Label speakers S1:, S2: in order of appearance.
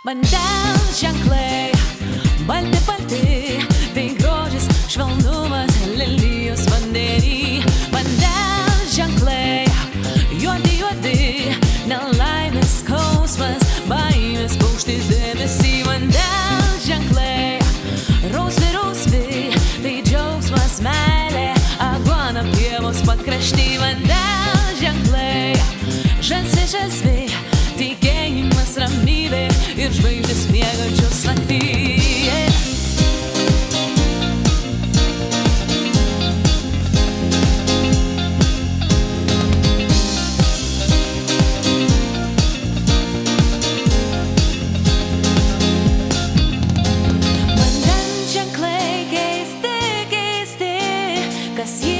S1: Vandens ženklai, balti balti, tai grožis, švelnumas, lelijos vandenį. Vandens ženklai, juodi juodi, nelaimės skausmas, baimės paukštis dėmesį. Vandens ženklai, rausvi rausvi, tai džiaugsmas, meilė, aguona pievos pakrašty. Vandens ženklai, žalsvi žalsvi, tikėjimas, ramybė ir žvaigždės miegančios naktyje. Vandens ženklai keisti, keisti, kas jie